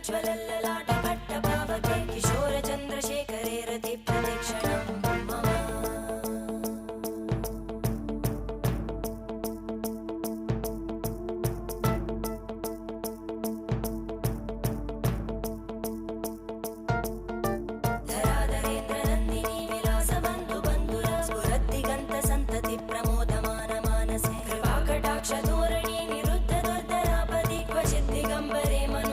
ज्वलल्ललाटपट्टपावके किशोरचन्द्रशेखरे रतिप्रतिक्षणं मम धराधरेन्द्रनन्दिनी विलासबन्धुबन्धुरा स्फुरद्दिगन्तसन्तति प्रमोदमानमानसे कृपाकटाक्षधोरणी निरुद्धदुर्धरापदि क्वचिद्दिगम्बरे मन